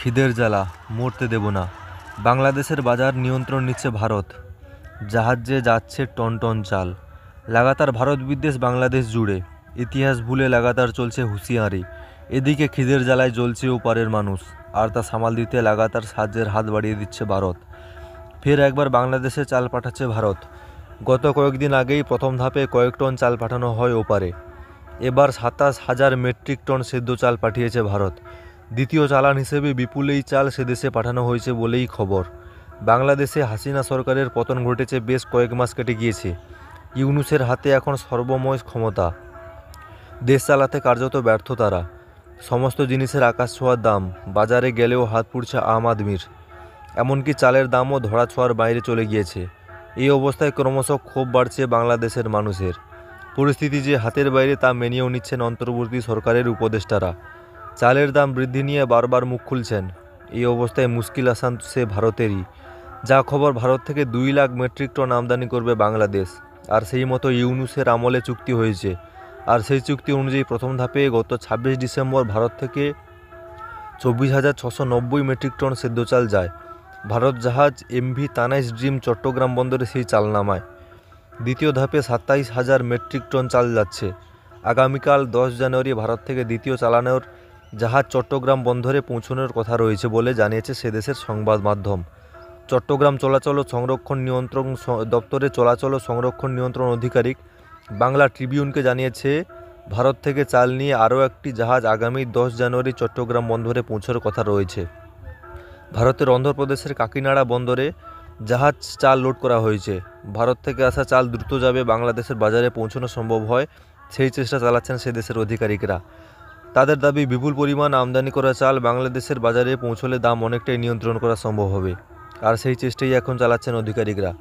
খিদের জ্বালা, মরতে দেব না। বাংলাদেশের বাজার নিয়ন্ত্রণ নিচ্ছে ভারত। জাহাজে যাচ্ছে টন টন চাল। লাগাতার ভারত বিদ্বেষ বাংলাদেশ জুড়ে। ইতিহাস ভুলে লাগাতার চলছে হুঁশিয়ারি। এদিকে খিদের জ্বালায় জ্বলছে ওপারের মানুষ, আর তা সামাল দিতে লাগাতার সাহায্যের হাত বাড়িয়ে দিচ্ছে ভারত। ফের একবার বাংলাদেশে চাল পাঠাচ্ছে ভারত। গত কয়েকদিন আগেই প্রথম ধাপে কয়েক টন চাল পাঠানো হয় ওপারে। এবার 27,000 মেট্রিক টন সেদ্ধ চাল পাঠিয়েছে ভারত। দ্বিতীয় চালান হিসেবে বিপুল এই চাল সে দেশে পাঠানো হয়েছে বলেই খবর। বাংলাদেশে হাসিনা সরকারের পতন ঘটেছে বেশ কয়েক মাস কেটে গিয়েছে। ইউনূসের হাতে এখন সর্বময় ক্ষমতা। দেশ চালাতে কার্যত ব্যর্থ তারা। সমস্ত জিনিসের আকাশ ছোঁয়ার দাম, বাজারে গেলেও হাত পুড়ছে আম আদমির। এমনকি চালের দামও ধরাছোঁয়ার বাইরে চলে গিয়েছে। এই অবস্থায় ক্রমশ ক্ষোভ বাড়ছে বাংলাদেশের মানুষের। পরিস্থিতি যে হাতের বাইরে তা মেনেও নিচ্ছেন অন্তর্বর্তী সরকারের উপদেষ্টারা। চালের দাম বৃদ্ধি নিয়ে বারবার মুখ খুলছেন। এই অবস্থায় মুশকিল আসান সে ভারতেরই। যা খবর, ভারত থেকে 2 লাখ মেট্রিক টন আমদানি করবে বাংলাদেশ। আর সেই মতো ইউনূসের আমলে চুক্তি হয়েছে। আর সেই চুক্তি অনুযায়ী প্রথম ধাপে গত 26 ডিসেম্বর ভারত থেকে 24,690 মেট্রিক টন সেদ্ধ চাল যায়। ভারত জাহাজ এমভি তানাইশ ড্রিম চট্টগ্রাম বন্দরে সেই চাল নামায়। দ্বিতীয় ধাপে 27,000 মেট্রিক টন চাল যাচ্ছে। আগামীকাল 10 জানুয়ারি ভারত থেকে দ্বিতীয় চালানের জাহাজ চট্টগ্রাম বন্দরে পৌঁছানোর কথা রয়েছে বলে জানিয়েছে সে দেশের সংবাদ মাধ্যম। চট্টগ্রাম চলাচল ও সংরক্ষণ নিয়ন্ত্রণ দপ্তরের চলাচল ও সংরক্ষণ নিয়ন্ত্রণ আধিকারিক বাংলা ট্রিবিউনকে জানিয়েছে, ভারত থেকে চাল নিয়ে আরও একটি জাহাজ আগামী 10 জানুয়ারি চট্টগ্রাম বন্দরে পৌঁছার কথা রয়েছে। ভারতের অন্ধ্রপ্রদেশের কাকিনাড়া বন্দরে জাহাজ চাল লোড করা হয়েছে। ভারত থেকে আসা চাল দ্রুত যাবে বাংলাদেশের বাজারে পৌঁছানো সম্ভব হয়, সেই চেষ্টা চালাচ্ছেন সে দেশের আধিকারিকরা। তাদের দাবি, বিপুল পরিমাণ আমদানি করা চাল বাংলাদেশের বাজারে পৌঁছলে দাম অনেকটাই নিয়ন্ত্রণ করা সম্ভব হবে। আর সেই চেষ্টাই এখন চালাচ্ছেন আধিকারিকরা।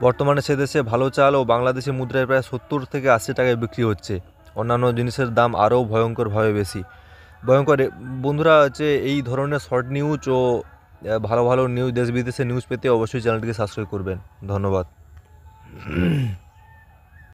বর্তমানে সে দেশে ভালো চাল ও বাংলাদেশি মুদ্রায় প্রায় 70 থেকে 80 টাকায় বিক্রি হচ্ছে। অন্যান্য জিনিসের দাম আরও ভয়ঙ্করভাবে বেশি। বন্ধুরা, হচ্ছে এই ধরনের শর্ট নিউজ ও ভালো ভালো নিউজ, দেশ বিদেশের নিউজ পেতে অবশ্যই চ্যানেলটিকে সাবস্ক্রাইব করবেন। ধন্যবাদ।